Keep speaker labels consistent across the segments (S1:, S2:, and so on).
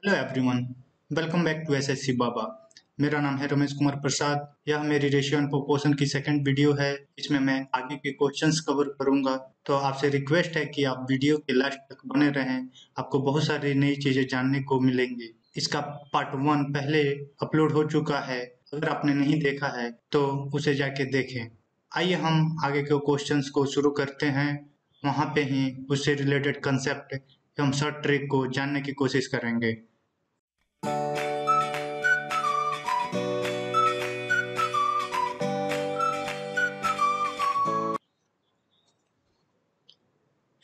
S1: Hello everyone, welcome back to SSC Baba. मेरा नाम है रमेश कुमार प्रसाद। यह मेरी रेशियो एंड प्रोपोर्शन की सेकंड वीडियो है। इसमें मैं आगे के क्वेश्चंस कवर करूंगा, तो आपसे रिक्वेस्ट है कि आप वीडियो के लास्ट तक बने रहें। आपको बहुत सारी नई चीजें जानने को मिलेंगी। इसका पार्ट 1 पहले अपलोड हो चुका है, अगर आपने नहीं देखा है तो उसे जाके देखें। आइए हम आगे के क्वेश्चंस को शुरू करते हैं। वहां पे ही उससे रिलेटेड कंसेप्ट एवं शॉर्ट ट्रिक को जानने की कोशिश करेंगे।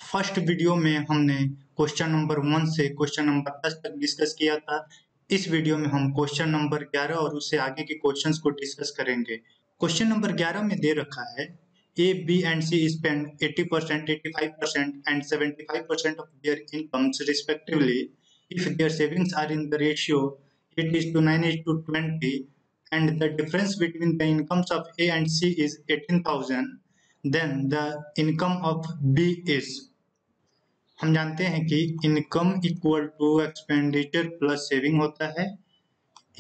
S1: फर्स्ट वीडियो में हमने क्वेश्चन नंबर 1 से क्वेश्चन नंबर 10 तक डिस्कस किया था। इस वीडियो में हम क्वेश्चन नंबर 11 और उससे आगे के क्वेश्चंस को डिस्कस करेंगे। क्वेश्चन नंबर 11 में दे रखा है A, B and C spend 80%, 85% and 75% of their incomes respectively if their savings are in the ratio 8:9:20 and the difference between the incomes of A and C is 18,000, then the income of B is। हम जानते हैं कि income equal to expenditure plus saving होता है।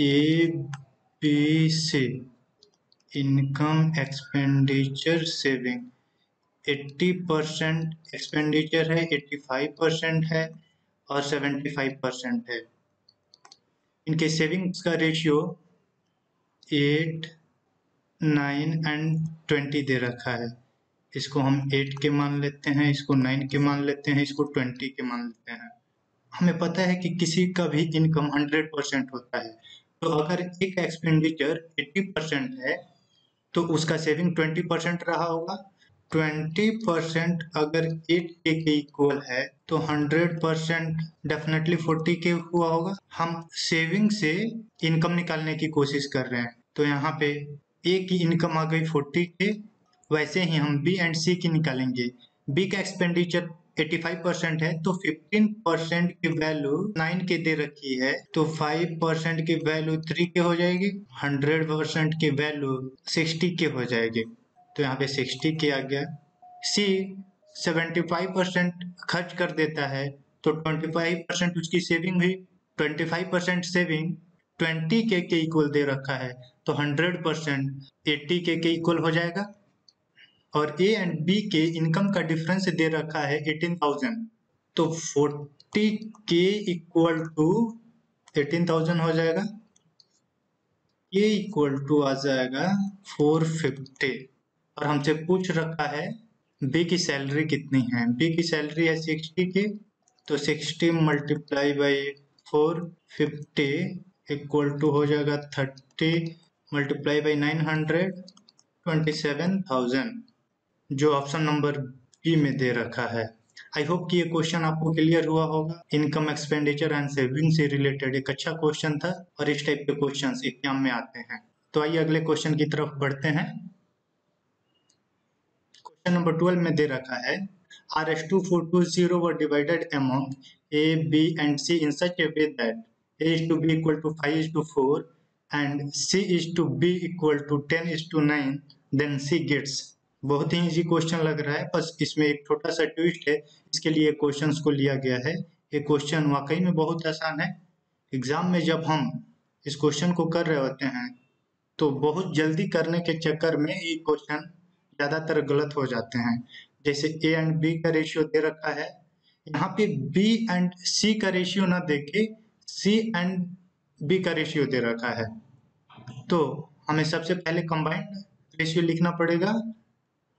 S1: A B C income expenditure saving 80% expenditure है, 85% है और 75% है। इनके सेविंग्स का रेशियो 8, 9 एंड 20 दे रखा है। इसको हम 8 के मान लेते हैं, इसको 9 के मान लेते हैं, इसको 20 के मान लेते हैं। हमें पता है कि किसी का भी इनकम 100% होता है, तो अगर एक एक्सपेंडिचर 80% है तो उसका सेविंग 20% रहा होगा। 20% अगर 8K के इक्वल है तो 100% डेफिनेटली 40K हुआ होगा। हम सेविंग से इनकम निकालने की कोशिश कर रहे हैं, तो यहाँ पे ए की इनकम आ गई 40K। वैसे ही हम बी एंड सी की निकालेंगे। बी का एक्सपेंडिचर 85% है, तो 15% की वैल्यू 9K दे रखी है, तो 5% की वैल्यू 3K हो जाएगी, 100% की वैल्यू 60K हो जाएगी। तो यहाँ पे 60K आ गया। सी 75% खर्च कर देता है, तो 25% उसकी सेविंग हुई। 25% सेविंग 20K के इक्वल दे रखा है, तो 100% 80K के इक्वल हो जाएगा। और ए एंड बी के इनकम का डिफरेंस दे रखा है 18,000, तो 40K इक्वल टू 18,000 हो जाएगा। ये इक्वल टू आ जाएगा 450। और हमसे पूछ रखा है बी की सैलरी कितनी है। बी की सैलरी है 60K, तो 60 मल्टीप्लाई बाई 450 इक्वल टू हो जाएगा 30 मल्टीप्लाई बाई 900, 27,000, जो ऑप्शन नंबर बी में दे रखा है। आई होप कि ये क्वेश्चन आपको क्लियर हुआ होगा। इनकम एक्सपेंडिचर एंड सेविंग से रिलेटेड एक अच्छा क्वेश्चन था और इस टाइप के क्वेश्चंस एग्जाम में आते हैं। तो आइए अगले क्वेश्चन की तरफ बढ़ते हैं। क्वेश्चन नंबर 12 में दे रखा है R(420) were divided among A, B and C in such a way that A is to B equal to 5:4 and C is to B equal to 10:9, then C gets। बहुत ही easy question लग रहा है, बस इसमें एक छोटा सा twist है, इसके लिए क्वेश्चंस को लिया गया है। ये क्वेश्चन वाकई में बहुत आसान है। एग्जाम में जब हम इस क्वेश्चन को कर रहे होते हैं तो बहुत जल्दी करने के चक्कर में ये क्वेश्चन ज्यादातर गलत हो जाते हैं। जैसे ए एंड बी का रेशियो दे रखा है, यहाँ पे बी एंड सी का रेशियो ना देके सी एंड बी का रेशियो दे रखा है, तो हमें सबसे पहले कंबाइंड रेशियो लिखना पड़ेगा।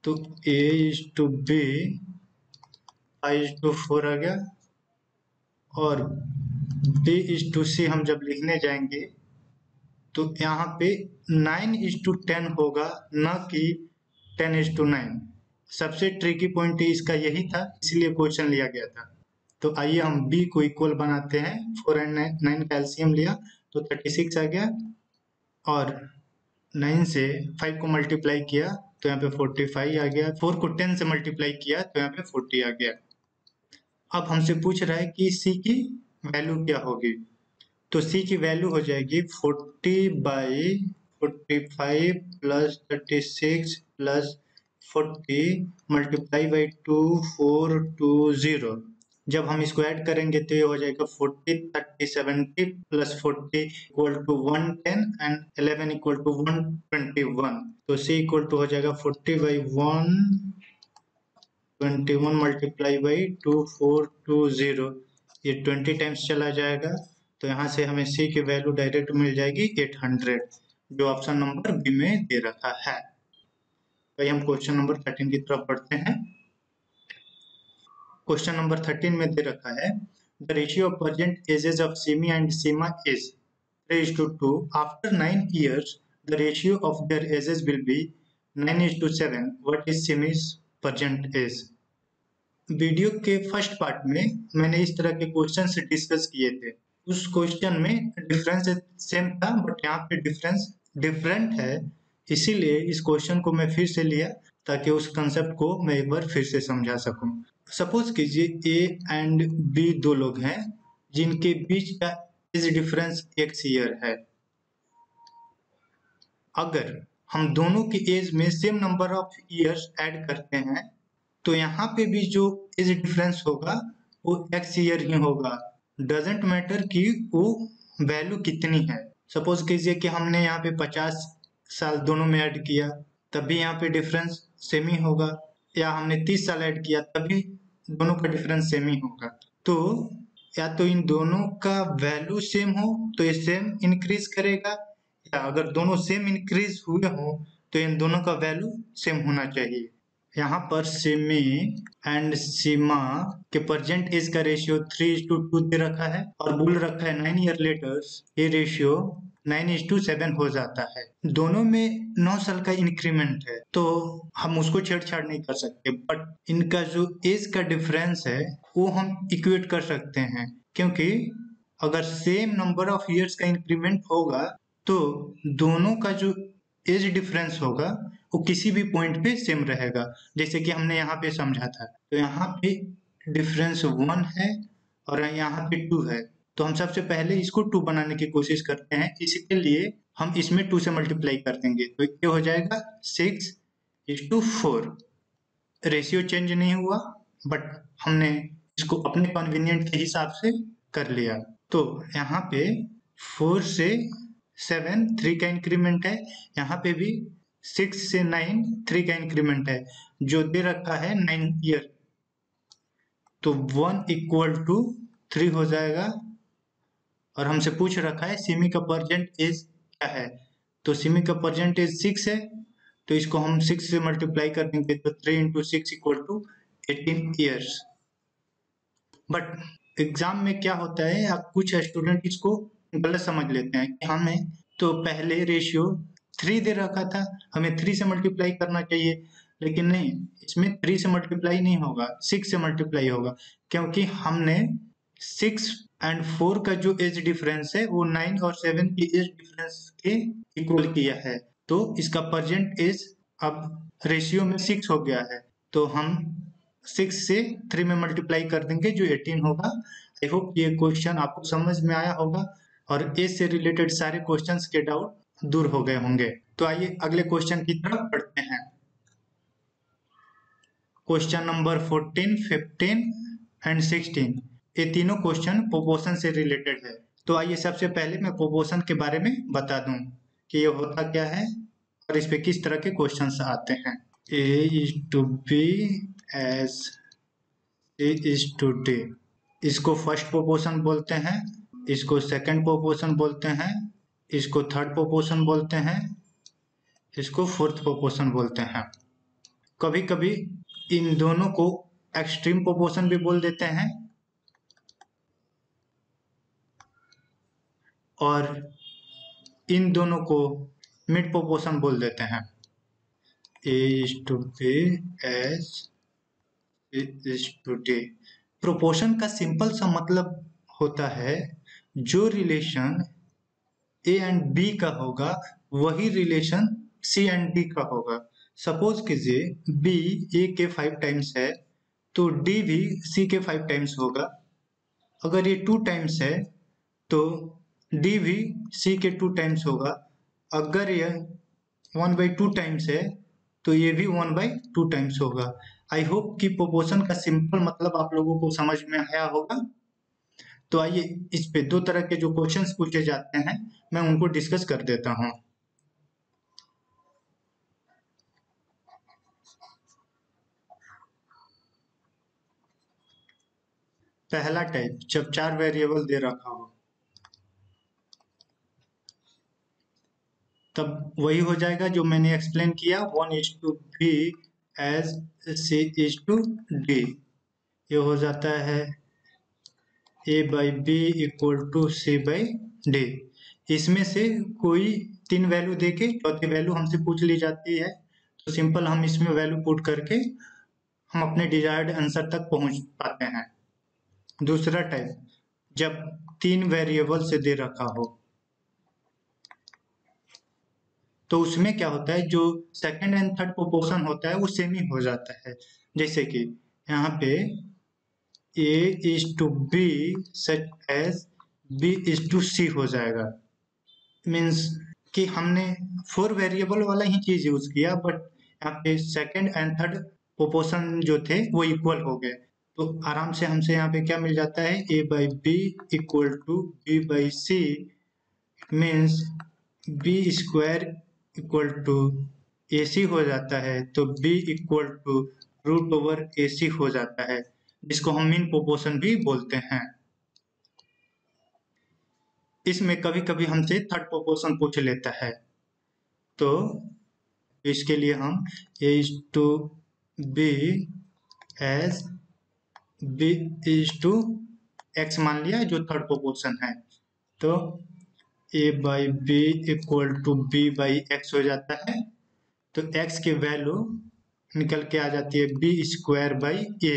S1: तो ए इज टू बी 5:4 आ गया, और बी इज टू सी हम जब लिखने जाएंगे तो यहाँ पे 9:10 होगा, न कि 10:9। सबसे ट्रिकी पॉइंट इसका यही था, इसलिए क्वेश्चन लिया गया था। तो आइए हम b को इक्वल बनाते हैं। 4 एंड 9 कैल्शियम लिया तो 36 आ गया, और 9 से 5 को मल्टीप्लाई किया तो यहाँ पे 45 आ गया। 4 को 10 से मल्टीप्लाई किया तो यहाँ पे 40 आ गया। अब हमसे पूछ रहा है कि c की वैल्यू क्या होगी, तो c की वैल्यू हो जाएगी 40/45 प्लस 36 प्लस 40 मल्टीप्लाई बाई 2420। जब हम इसको ऐड करेंगे तो ये हो जाएगा 40 30 70 plus 40 equal to 110 and 11 equal to 121। तो C इक्वल टू हो जाएगा 40 बाई 121 मल्टीप्लाई बाई 2420। ये 20 टाइम्स चला जाएगा, तो यहाँ से हमें C की वैल्यू डायरेक्ट मिल जाएगी 800, जो ऑप्शन नंबर बी में दे रखा है। तो हम क्वेश्चन नंबर 13 की तरफ बढ़ते हैं। क्वेश्चन नंबर 13 में दे रखा है the ratio of present ages of Simi and Seema is 3:2। After 9 years the ratio of their ages will be 9:7। what is Simi's present age? Video के फर्स्ट पार्ट में मैंने इस तरह के क्वेश्चन से डिस्कस किए थे। उस क्वेश्चन में डिफरेंस सेम था, बट यहाँ पे डिफरेंस डिफरेंट है, इसीलिए इस क्वेश्चन को मैं फिर से लिया ताकि उस कंसेप्ट को मैं एक बार फिर से समझा सकूं। सपोज कीजिए ए एंड बी दो लोग हैं जिनके बीच का एज डिफरेंस 1 ईयर है। अगर हम दोनों की एज में same number of years add करते हैं तो यहाँ पे भी जो एज डिफरेंस होगा वो x ईयर ही होगा। डजेंट मैटर कि वो वैल्यू कितनी है। सपोज कीजिए कि हमने यहाँ पे 50 साल दोनों में ऐड किया, तभी यहाँ पे डिफरेंस सेम ही होगा, या हमने 30 साल ऐड किया तभी दोनों का डिफरेंस सेम ही होगा। तो या तो इन दोनों का वैल्यू सेम हो तो ये सेम इंक्रीज करेगा, या अगर दोनों सेम इंक्रीज हुए हो तो इन दोनों का वैल्यू सेम होना चाहिए। यहाँ पर सिमी एंड सीमा के प्रेजेंट एज का रेशियो 3:2 दे रखा है और बोल रखा है 9 ईयर लेटर ये रेशियो 9:7 हो जाता है। दोनों में 9 साल का इंक्रीमेंट है तो हम उसको छेड़छाड़ नहीं कर सकते, बट इनका जो एज का डिफरेंस है वो हम इक्वेट कर सकते हैं, क्योंकि अगर सेम नंबर ऑफ ईयर्स का इंक्रीमेंट होगा तो दोनों का जो एज डिफरेंस होगा वो किसी भी पॉइंट पे सेम रहेगा, जैसे कि हमने यहाँ पे समझा था। तो यहाँ पे डिफरेंस 1 है और यहाँ पे 2 है, तो हम सबसे पहले इसको 2 बनाने की कोशिश करते हैं। इसके लिए हम इसमें 2 से मल्टीप्लाई कर देंगे तो ये हो जाएगा 6:4। रेशियो चेंज नहीं हुआ, बट हमने इसको अपने कन्वीनियंट के हिसाब से कर लिया। तो यहाँ पे 4 से 7 3 का इंक्रीमेंट है, यहाँ पे भी 6 से 9 3 का इंक्रीमेंट है, जो दे रखा है 9 ईयर। तो 1 इक्वल टू 3 हो जाएगा, और हमसे पूछ रखा है सिमी का प्रेजेंट एज क्या है। तो सिमी का प्रेजेंट एज 6 है, तो इसको हम 6 से मल्टीप्लाई कर देंगे तो 3 into 6 equal to 18 years. But exam में क्या होता है, आप कुछ स्टूडेंट इसको गलत समझ लेते हैं कि हमें तो पहले रेशियो 3 दे रखा था, हमें 3 से मल्टीप्लाई करना चाहिए, लेकिन नहीं, इसमें 3 से मल्टीप्लाई नहीं होगा, 6 से मल्टीप्लाई होगा, क्योंकि हमने 6 एंड 4 का जो एज डिफरेंस है वो 9 और 7 की एज डिफरेंस के इक्वल किया है। तो इसका प्रेजेंट एज अब रेशियो में 6 हो गया है, तो हम 6 से 3 में मल्टीप्लाई कर देंगे जो 18 होगा। आई होप ये क्वेश्चन आपको समझ में आया होगा और एज से रिलेटेड सारे क्वेश्चंस के डाउट दूर हो गए होंगे। तो आइए अगले क्वेश्चन की तरफ बढ़ते हैं। क्वेश्चन नंबर 14, 15 एंड 16, ये तीनों क्वेश्चन प्रोपोर्शन से रिलेटेड है। तो आइए सबसे पहले मैं प्रोपोर्शन के बारे में बता दूं कि ये होता क्या है और इस पे किस तरह के क्वेश्चंस आते हैं। A is to B as C is to D, इसको फर्स्ट प्रोपोर्शन बोलते हैं, इसको सेकंड प्रोपोर्शन बोलते हैं, इसको थर्ड प्रोपोर्शन बोलते हैं, इसको फोर्थ प्रोपोर्शन बोलते हैं। कभी कभी इन दोनों को एक्सट्रीम प्रोपोर्शन भी बोल देते हैं और इन दोनों को मिड प्रोपोर्शन बोल देते हैं। A is to B as C is to D। Proportion का सिंपल सा मतलब होता है जो रिलेशन A एंड B का होगा वही रिलेशन C एंड D का होगा। सपोज कीजिए B A के 5 टाइम्स है तो D भी C के 5 टाइम्स होगा। अगर ये 2 टाइम्स है तो D भी C के 2 टाइम्स होगा। अगर यह 1/2 टाइम्स है तो ये भी 1/2 टाइम्स होगा। आई होप कि प्रोपोर्शन का सिंपल मतलब आप लोगों को समझ में आया होगा। तो आइए इस पे दो तरह के जो क्वेश्चंस पूछे जाते हैं मैं उनको डिस्कस कर देता हूँ। पहला टाइप, जब 4 वेरिएबल दे रखा हो तब वही हो जाएगा जो मैंने एक्सप्लेन किया, 1:b एज c:d। ये हो जाता है a/b = c/d। इसमें से कोई 3 वैल्यू देके चौथी वैल्यू हमसे पूछ ली जाती है, तो सिंपल हम इसमें वैल्यू पुट करके हम अपने डिजायर्ड आंसर तक पहुंच पाते हैं। दूसरा टाइप, जब 3 वेरिएबल से दे रखा हो तो उसमें क्या होता है, जो सेकंड एंड थर्ड प्रोपोर्शन होता है वो सेम ही हो जाता है। जैसे कि यहाँ पे a:b सच एज b:c हो जाएगा। मीन्स कि हमने 4 वेरिएबल वाला ही चीज यूज किया, बट यहाँ पे सेकंड एंड थर्ड प्रोपोर्शन जो थे वो इक्वल हो गए। तो आराम से हमसे यहाँ पे क्या मिल जाता है, a/b = b/c। Means b² = ac हो जाता है, तो b √ac हो जाता है, जिसको हम मीन प्रोपोर्शन भी बोलते हैं। इसमें कभी कभी हमसे थर्ड प्रोपोर्शन पूछ लेता है, तो इसके लिए हम a/b एज b:x मान लिया जो थर्ड प्रोपोर्शन है, तो a/b = b/x हो जाता है। तो x की वैल्यू निकल के आ जाती है b²/a।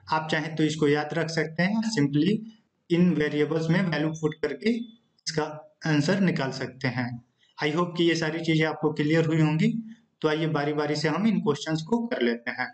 S1: आप चाहें तो इसको याद रख सकते हैं, सिंपली इन वेरिएबल्स में वैल्यू पुट करके इसका आंसर निकाल सकते हैं। आई होप कि ये सारी चीजें आपको क्लियर हुई होंगी। तो आइए बारी बारी से हम इन क्वेश्चंस को कर लेते हैं।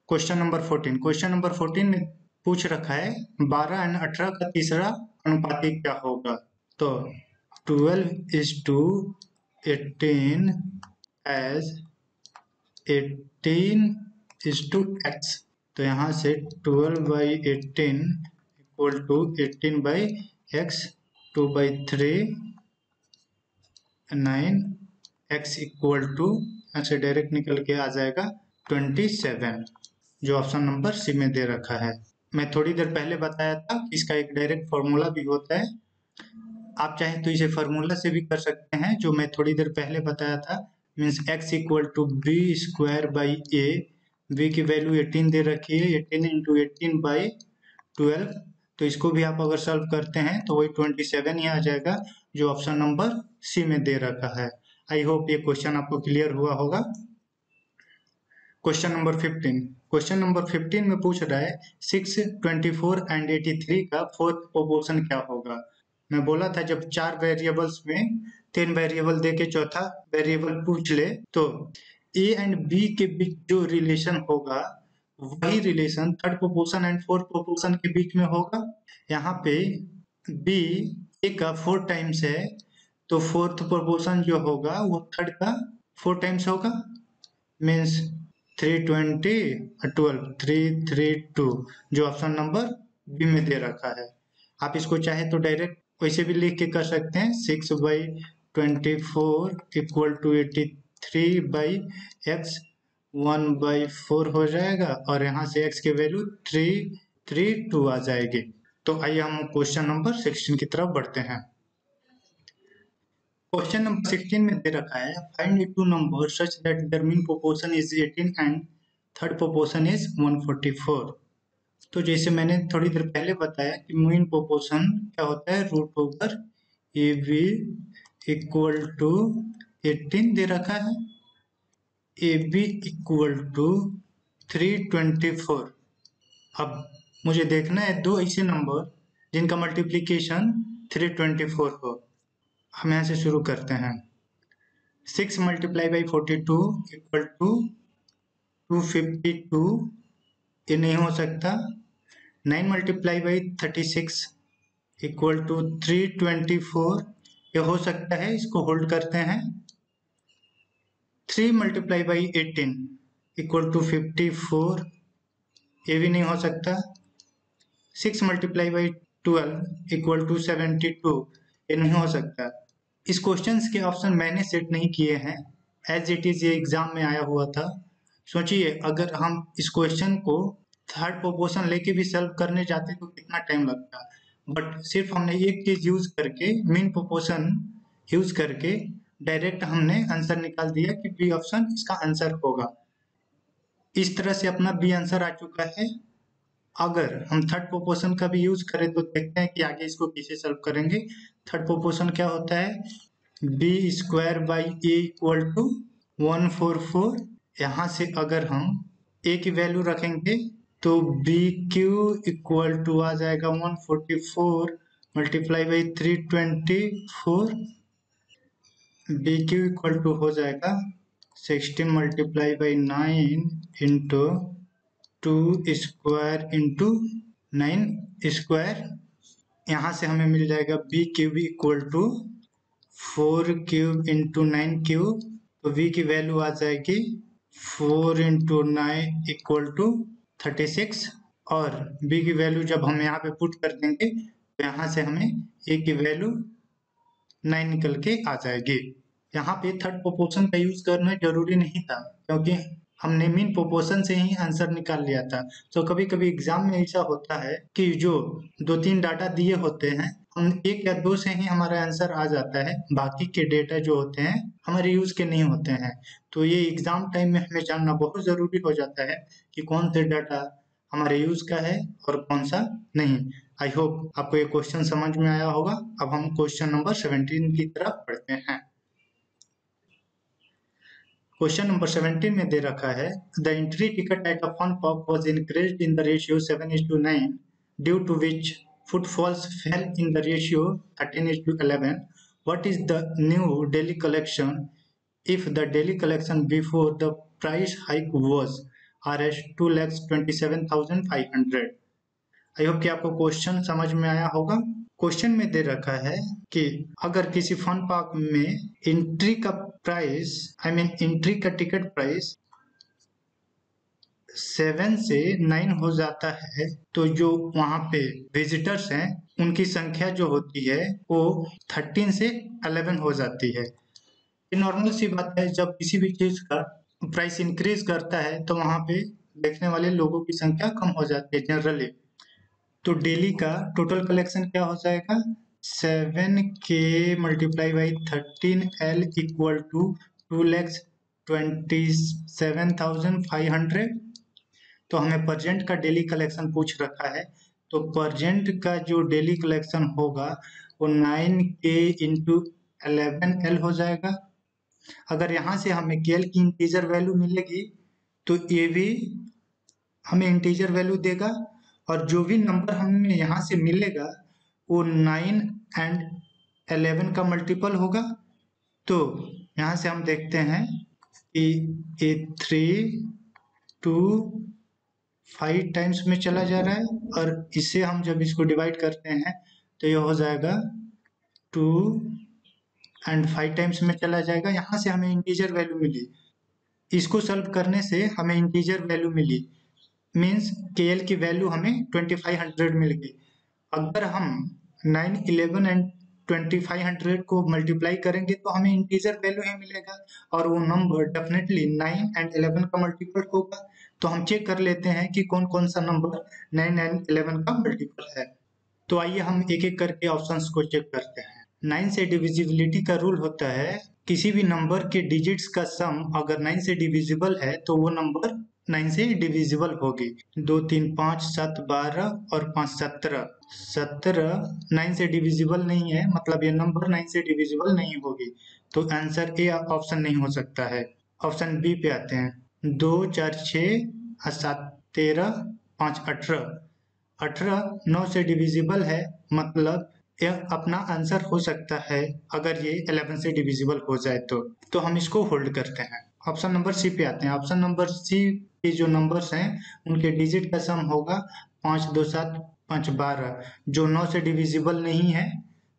S1: क्वेश्चन नंबर 14 में पूछ रखा है 12 और 18 का तीसरा अनुपाती क्या होगा। तो 12:18 एज 18:x। तो यहाँ से 12/18 = 18/x, 2/3 9x ऐसे डायरेक्ट निकल के आ जाएगा 27, जो ऑप्शन नंबर सी में दे रखा है। मैं थोड़ी देर पहले बताया था कि इसका एक डायरेक्ट फॉर्मूला भी होता है। आप चाहें तो इसे फॉर्मूला से भी कर सकते हैं, जो मैं थोड़ी देर पहले बताया था। Means x = b²/a। b की वैल्यू 18 दे रखी है, 18 × 18/12। तो इसको भी आप अगर सॉल्व करते हैं तो वही 27 ही आ जाएगा, जो ऑप्शन नंबर सी में दे रखा है। आई होप ये क्वेश्चन आपको क्लियर हुआ होगा। क्वेश्चन नंबर 15 में पूछ रहा है 6, 24 एंड 83 का फोर्थ प्रोपोर्शन क्या होगा। मैं बोला था जब 4 वेरिएबल्स में 3 वेरिएबल देके चौथा वेरिएबल पूछ ले, तो ए एंड बी के बीच जो रिलेशन होगा वही relation third proportion and fourth proportion के बीच में होगा। यहाँ पे बी ए का 4 टाइम्स है, तो फोर्थ प्रोपोर्शन जो होगा वो थर्ड का 4 टाइम्स होगा। मीन्स 320 और 12 332, जो ऑप्शन नंबर बी में दे रखा है। आप इसको चाहे तो डायरेक्ट वैसे भी लिख के कर सकते हैं, 6/24 = 83/x 1/4 हो जाएगा, और यहाँ से x की वैल्यू 332 आ जाएगी। तो आइए हम क्वेश्चन नंबर 16 की तरफ बढ़ते हैं। क्वेश्चन नंबर 16 में दे रखा है find two number such that their mean proportion is 18 and third proportion is 144। तो जैसे मैंने थोड़ी देर पहले बताया कि मीन प्रोपोर्शन क्या होता है, √ए बी = 18 दे रखा है, ए बी = 324। अब मुझे देखना है दो ऐसे नंबर जिनका मल्टीप्लीकेशन 324 हो। हम यहाँ से शुरू करते हैं। 6 मल्टीप्लाई बाई 42 इक्वल टू 252, ये नहीं हो सकता। 9 मल्टीप्लाई बाई 36 इक्वल टू 324, ये हो सकता है, इसको होल्ड करते हैं। 3 मल्टीप्लाई बाई 18 इक्वल टू 54, ये भी नहीं हो सकता। 6 मल्टीप्लाई बाई 12 इक्वल टू 72, ये नहीं हो सकता। इस क्वेश्चंस के ऑप्शन मैंने सेट नहीं किए हैं, एज इट इज ये एग्जाम में आया हुआ था। सोचिए अगर हम इस क्वेश्चन को थर्ड प्रोपोर्शन लेके भी सॉल्व करने जाते तो कितना टाइम लगता, बट सिर्फ हमने एक चीज यूज करके, मीन प्रोपोर्शन यूज करके डायरेक्ट हमने आंसर निकाल दिया कि बी ऑप्शन इसका आंसर होगा। इस तरह से अपना बी आंसर आ चुका है। अगर हम थर्ड प्रोपोर्शन का भी यूज करें तो देखते हैं कि आगे इसको कैसे सॉल्व करेंगे। थर्ड प्रोपोर्शन क्या होता है, B square by A equal to 144। यहाँ से अगर हम ए की वैल्यू रखेंगे तो बी क्यू इक्वल टू आ जाएगा 144 multiply by 324। B cube equal to हो जाएगा 16 multiply by 9 into 2 square into 9 square. यहाँ से हमें मिल जाएगा B cube equal to 4 cube into 9 cube, तो बी की वैल्यू आ जाएगी 4 इंटू 9 इक्वल टू 36। और बी की वैल्यू जब हम यहाँ पे पुट कर देंगे तो यहाँ से हमें ए की वैल्यू 9 निकल के आ जाएगी। यहाँ पे थर्ड प्रोपोर्शन का यूज करना जरूरी नहीं था क्योंकि हमने मीन प्रोपोर्शन से ही आंसर निकाल लिया था। तो कभी कभी एग्जाम में ऐसा होता है कि जो 2-3 डाटा दिए होते हैं, हम 1 या 2 से ही हमारा आंसर आ जाता है, बाकी के डेटा जो होते हैं हमारे यूज के नहीं होते हैं। तो ये एग्जाम टाइम में हमें जानना बहुत जरूरी हो जाता है कि कौन से डाटा हमारे यूज का है और कौन सा नहीं। आई होप आपको ये क्वेश्चन समझ में आया होगा। अब हम क्वेश्चन नंबर 17 की तरफ बढ़ते हैं। क्वेश्चन नंबर 17 में दे रखा है, the entry ticket at a fun pub was increased in the ratio 7:9 due to which footfalls fell in the ratio 13:11. What is the new daily collection if the daily collection before the price hike was Rs 2,27,500? I hope कि आपको question समझ में आया होगा। Question में दे रखा है कि अगर किसी फन पार्क में एंट्री का प्राइस, एंट्री का टिकट प्राइस 7 से 9 हो जाता है तो जो वहां पे विजिटर्स हैं उनकी संख्या जो होती है वो 13 से 11 हो जाती है। ये नॉर्मल सी बात है, जब किसी भी चीज का प्राइस इंक्रीज करता है तो वहां पे देखने वाले लोगों की संख्या कम हो जाती है जनरली। तो डेली का टोटल कलेक्शन क्या हो जाएगा, 7K multiply by 13L equal to 2,27,500। तो हमें परजेंट का डेली कलेक्शन पूछ रखा है, तो परजेंट का जो डेली कलेक्शन होगा वो 9K इंटू 11L हो जाएगा। अगर यहाँ से हमें KL की इंटीजर वैल्यू मिलेगी तो ये भी हमें इंटीजर वैल्यू देगा, और जो भी नंबर हमें यहाँ से मिलेगा वो 9 एंड 11 का मल्टीपल होगा। तो यहाँ से हम देखते हैं कि ये 3 2 5 टाइम्स में चला जा रहा है, और इससे हम जब इसको डिवाइड करते हैं तो ये हो जाएगा 2 एंड 5 टाइम्स में चला जाएगा। यहाँ से हमें इंटीजर वैल्यू मिली, इसको सॉल्व करने से हमें इंटीजर वैल्यू मिली, मीन्स KL की वैल्यू हमें 2500 मिल गई। अगर हम 9, 11 एंड 2500 को मल्टीप्लाई करेंगे तो हमें इंटीजर वैल्यू ही मिलेगा, और वो नंबर डेफिनेटली 9 एंड 11 का मल्टीपल होगा। तो हम चेक कर लेते हैं कि कौन कौन सा नंबर 9 एंड 11 का मल्टीपल है। तो आइए हम एक एक करके ऑप्शंस को चेक करते हैं। 9 से डिविजिबिलिटी का रूल होता है, किसी भी नंबर के डिजिट्स का सम अगर 9 से डिविजिबल है तो वो नंबर 9 से डिविजिबल होगी। 2 3 5 7 12 और 5 17। 17 9 से डिविजिबल नहीं है, मतलब ये नंबर 9 से डिविजिबल नहीं होगी, तो आंसर ए ऑप्शन नहीं हो सकता है। ऑप्शन बी पे आते हैं, 2 4 6 7 13 5 18। 18 9 से डिविजिबल है, मतलब यह अपना आंसर हो सकता है अगर ये 11 से डिविजिबल हो जाए तो हम इसको होल्ड करते हैं। ऑप्शन नंबर सी पे आते हैं। ऑप्शन नंबर सी के जो नंबर्स हैं उनके डिजिट का सम होगा 5 2 7 5 12, जो 9 से डिविजिबल नहीं है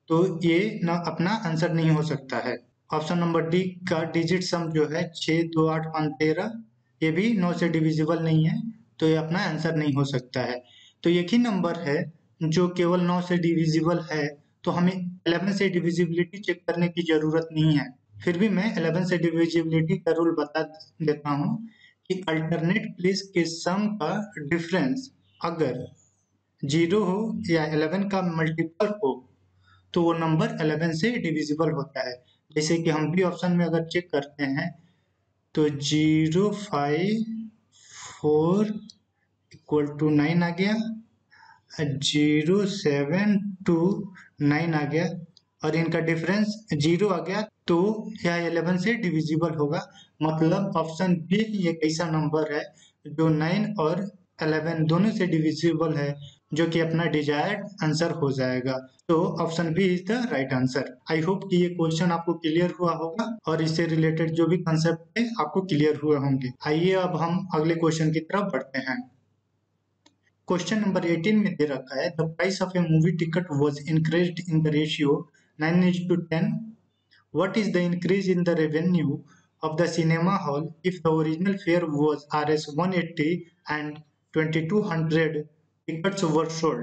S1: तो ये न अपना आंसर नहीं हो सकता है। ऑप्शन नंबर डी का डिजिट सम जो है 6 2 8 5 13, ये भी 9 से डिविजिबल नहीं है तो ये अपना आंसर नहीं हो सकता है। तो एक ही नंबर है जो केवल 9 से डिविजिबल है, तो हमें 11 से डिविजिबिलिटी चेक करने की जरूरत नहीं है। फिर भी मैं 11 से डिविजिबिलिटी का रूल बता देता हूँ कि अल्टरनेट प्लेस के सम का डिफरेंस अगर 0 हो या 11 का मल्टीपल हो तो वो नंबर 11 से डिविजिबल होता है। जैसे कि हम भी ऑप्शन में अगर चेक करते हैं तो 0 5 4 इक्वल टू 9 आ गया, 0 7 2 9 आ गया और इनका डिफरेंस 0 आ गया तो यह 11 से डिविजिबल होगा। मतलब ऑप्शन बी एक ऐसा नंबर है जो 9 और 11 दोनों से डिविजिबल है, जो कि अपना डिजायर्ड आंसर हो जाएगा। तो option B is the right answer. I hope कि ये क्वेश्चन आपको क्लियर हुआ होगा और इससे रिलेटेड जो भी कंसेप्ट है आपको क्लियर हुए होंगे। आइए अब हम अगले क्वेश्चन की तरफ बढ़ते हैं। क्वेश्चन नंबर 18 में दे रखा है the price of A movie ticket was increased in the ratio 9:10. What is the increase in the revenue of the cinema hall if the original fare was Rs 180 and 2200 tickets were sold?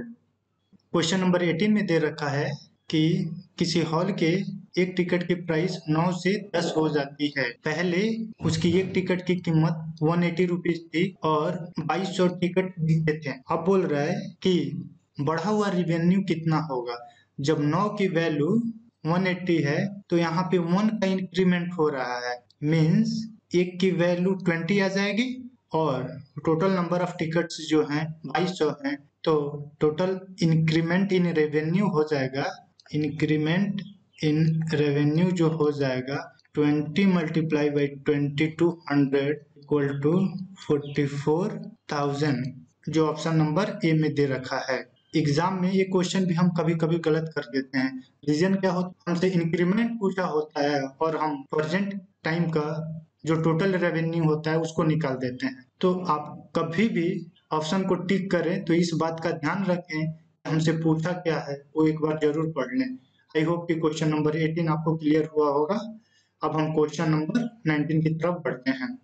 S1: Question number 18 में दे रखा है कि किसी hall के एक ticket की price 9 से 10 हो जाती है। पहले उसकी एक टिकट की कीमत 180 रुपीज थी और 2200 टिकट बिके थे। अब बोल रहा है कि बढ़ा हुआ रिवेन्यू कितना होगा। जब 9 की वैल्यू 180 है तो यहाँ पे 1 का इंक्रीमेंट हो रहा है, मीन्स एक की वैल्यू 20 आ जाएगी और टोटल नंबर ऑफ टिकट्स जो हैं 2200 हैं, तो टोटल इंक्रीमेंट इन रेवेन्यू हो जाएगा। इंक्रीमेंट इन रेवेन्यू जो हो जाएगा 20 मल्टीप्लाई बाई 2200 इक्वल टू 44,000, जो ऑप्शन नंबर ए में दे रखा है। एग्जाम में ये क्वेश्चन भी हम कभी कभी गलत कर देते हैं। रीजन क्या होता है, हमसे इंक्रीमेंट पूछा होता है और हम प्रेजेंट टाइम का जो टोटल रेवेन्यू होता है उसको निकाल देते हैं। तो आप कभी भी ऑप्शन को टिक करें तो इस बात का ध्यान रखें हमसे पूछा क्या है वो एक बार जरूर पढ़ लें। आई होप कि क्वेश्चन नंबर 18 आपको क्लियर हुआ होगा। अब हम क्वेश्चन नंबर 19 की तरफ बढ़ते हैं।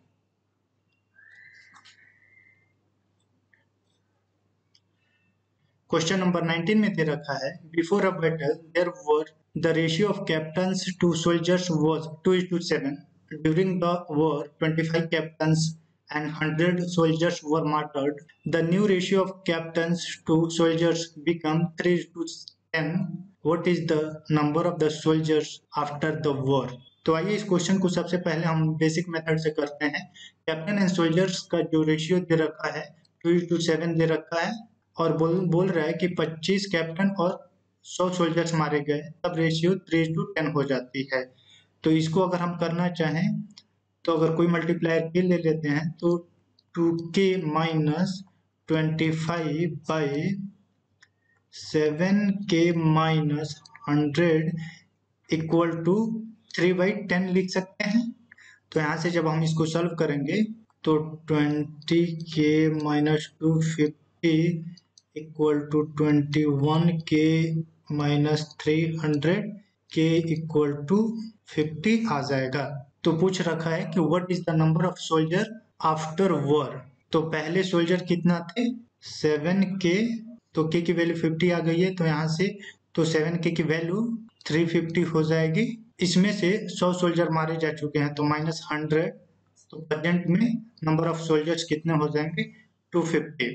S1: क्वेश्चन नंबर 19 में दे रखा है before a battle there were the ratio of captains to soldiers was 2:7. During the war 25 captains and 100 soldiers were martyred. The new ratio of captains to soldiers became 3:10. What is the number of the soldiers after the war? तो आइए इस question को सबसे पहले हम basic method से करते हैं। कैप्टन एंड सोल्जर्स का जो रेशियो दे रखा है 2:7 दे रखा है और बोल रहा है कि 25 कैप्टन और 100 सोल्जर्स मारे गए, तब रेशियो 3:10 हो जाती है। तो इसको अगर हम करना चाहें तो अगर कोई मल्टीप्लायर के ले लेते हैं तो 2k minus 25 by 7k minus 100 equal to 3/10 लिख सकते हैं। तो यहाँ से जब हम इसको सॉल्व करेंगे तो 20k minus 250 equal to 21k minus 300 k equal to 50 आ जाएगा। तो पूछ रखा है कि what is the number of soldier after war. तो पहले सोल्जर कितना थे 7k, तो k की वैल्यू 50 आ गई है तो यहाँ से तो 7k की वैल्यू 350 हो जाएगी। इसमें से 100 सोल्जर मारे जा चुके हैं तो -100, तो प्रेजेंट में नंबर ऑफ सोल्जर्स कितने हो जाएंगे 250।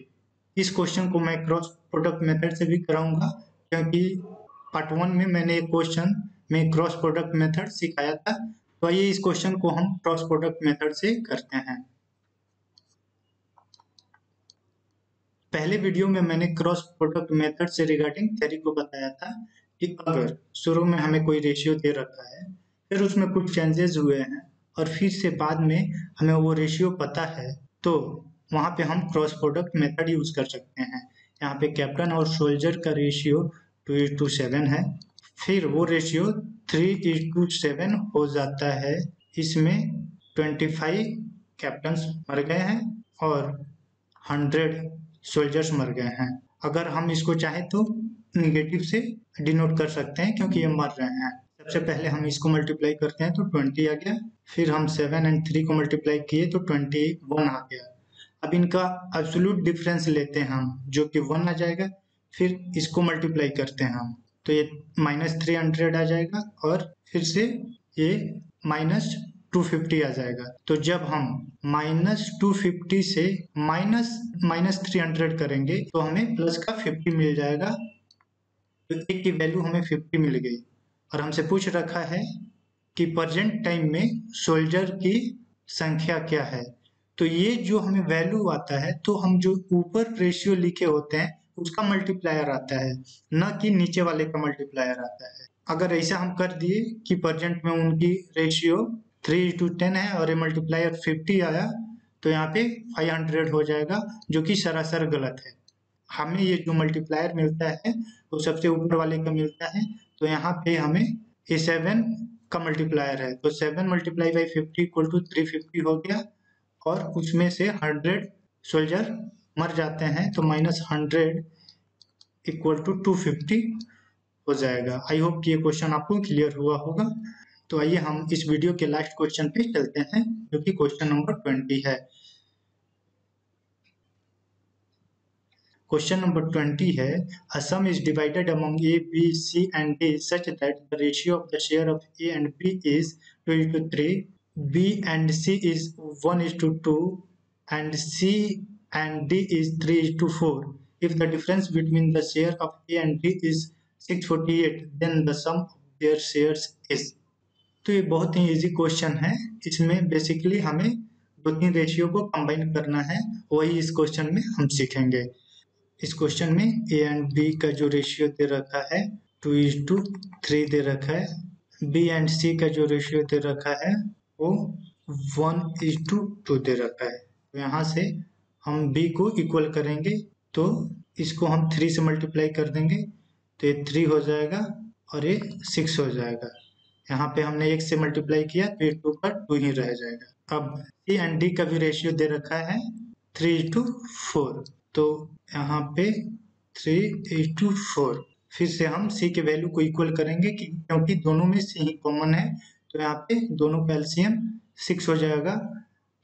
S1: इस क्वेश्चन को मैं क्रॉस प्रोडक्ट मेथड से भी कराऊंगा क्योंकि पार्ट 1 में मैंने एक क्वेश्चन में क्रॉस प्रोडक्ट मेथड सिखाया था। तो आइए इस क्वेश्चन को हम क्रॉस प्रोडक्ट मेथड से करते हैं। पहले वीडियो में मैंने क्रॉस प्रोडक्ट मेथड से रिगार्डिंग थ्योरी को बताया था कि अगर शुरू में हमें कोई रेशियो दे रखा है, फिर उसमें कुछ चेंजेस हुए हैं और फिर से बाद में हमें वो रेशियो पता है, तो वहां पे हम क्रॉस प्रोडक्ट मेथड यूज कर सकते हैं। यहाँ पे कैप्टन और सोल्जर का रेशियो 2:7 है। फिर वो रेशियो 3:7 हो जाता है। इसमें 25 कैप्टन्स मर गए हैं और 100 सोल्जर्स मर गए हैं। अगर हम इसको चाहें तो निगेटिव से डिनोट कर सकते हैं क्योंकि ये मर रहे हैं। सबसे पहले हम इसको मल्टीप्लाई करते हैं तो 20 आ गया। फिर हम 7 और 3 को मल्टीप्लाई किए तो 21 आ गया। अब इनका एब्सोल्यूट डिफरेंस लेते हैं हम, जो कि 1 आ जाएगा। फिर इसको मल्टीप्लाई करते हैं हम तो ये -300 आ जाएगा और फिर से ये -250 आ जाएगा। तो जब हम -250 से -300 करेंगे तो हमें प्लस का 50 मिल जाएगा। तो एक की वैल्यू हमें 50 मिल गई और हमसे पूछ रखा है कि प्रेजेंट टाइम में सोल्जर की संख्या क्या है। तो ये जो हमें वैल्यू आता है तो हम जो ऊपर रेशियो लिखे होते हैं उसका मल्टीप्लायर आता है, न कि नीचे वाले का मल्टीप्लायर आता है। अगर ऐसा हम कर दिए कि प्रेजेंट में उनकी रेशियो 3:10 है और ये मल्टीप्लायर 50 आया तो यहाँ पे 500 हो जाएगा, जो कि सरासर गलत है। हमें ये जो मल्टीप्लायर मिलता है वो सबसे ऊपर वाले का मिलता है। तो यहाँ पे हमें ये 7 का मल्टीप्लायर है तो 7 मल्टीप्लाई बाई 50 इक्वल टू 350 हो गया और उसमें से 100 सोल्जर मर जाते हैं तो -100 इक्वल टू 250 हो जाएगा। आई होप कि ये क्वेश्चन आपको क्लियर हुआ होगा। तो आइए हम इस वीडियो के लास्ट क्वेश्चन पे चलते हैं, जो कि क्वेश्चन नंबर 20 है। क्वेश्चन नंबर 20 है, a sum is divided among A, B, C and D such that the ratio of the share of A and B is 2:3, B and C is 1:2 and C and D is 3:4. If the difference between the share of A and D is 648, then the sum of their shares is। तो ये बहुत ही easy question है। इसमें basically हमें दो तीन ratio को combine करना है, वही इस क्वेश्चन में हम सीखेंगे। इस क्वेश्चन में ए एंड बी का जो रेशियो दे रखा है 2:3 दे रखा है, बी एंड सी का जो रेशियो दे रखा है वो 1:2 दे रखा है। तो यहाँ से हम बी को इक्वल करेंगे तो इसको हम 3 से मल्टीप्लाई कर देंगे तो ये 3 हो जाएगा और ये 6 हो जाएगा। यहाँ पे हमने 1 से मल्टीप्लाई किया तो ये 2 का 2 ही रह जाएगा। अब सी एंड डी का भी रेशियो दे रखा है 3:4, तो यहाँ पे 3:4। फिर से हम C के वैल्यू को इक्वल करेंगे क्योंकि दोनों में C ही कॉमन है। तो यहाँ पे दोनों का एलसीएम 6 हो जाएगा।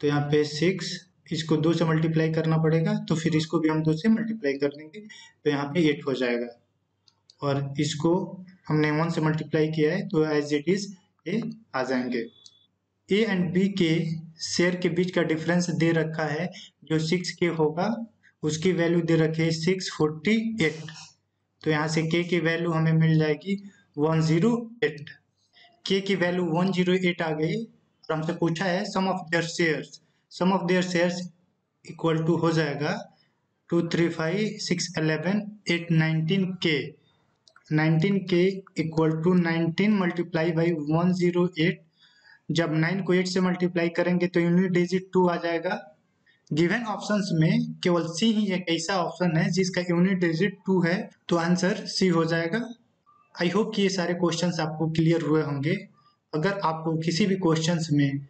S1: तो यहाँ पे 6, इसको 2 से मल्टीप्लाई करना पड़ेगा तो फिर इसको भी हम 2 से मल्टीप्लाई कर देंगे तो यहाँ पे 8 हो जाएगा। और इसको हमने 1 से मल्टीप्लाई किया है तो एज इट इज ये आ जाएंगे। ए एंड बी के शेयर के बीच का डिफरेंस दे रखा है जो 6 के होगा, उसकी वैल्यू दे रखी है 648। तो यहाँ से के की वैल्यू हमें मिल जाएगी 108। के की वैल्यू 108 आ गई और हमसे पूछा है sum of their shares. Sum of their shares equal to हो जाएगा 2, 3, 5, 6, 11, 8, 19 के। 19 के इक्वल टू 19 मल्टीप्लाई बाई 108। जब 9 को 8 से मल्टीप्लाई करेंगे तो यूनिट डिजिट 2 आ जाएगा। गिवन ऑप्शंस में केवल सी ही एक ऐसा ऑप्शन है जिसका यूनिट डिजिट 2 है, तो आंसर सी हो जाएगा। आई होप कि ये सारे क्वेश्चंस आपको क्लियर हुए होंगे। अगर आपको किसी भी क्वेश्चंस में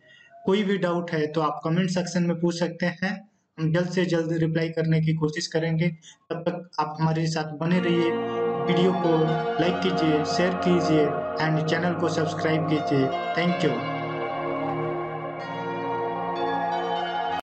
S1: कोई भी डाउट है तो आप कमेंट सेक्शन में पूछ सकते हैं, हम जल्द से जल्द रिप्लाई करने की कोशिश करेंगे। तब तक आप हमारे साथ बने रहिए। वीडियो को लाइक कीजिए, शेयर कीजिए एंड चैनल को सब्सक्राइब कीजिए। Thank you.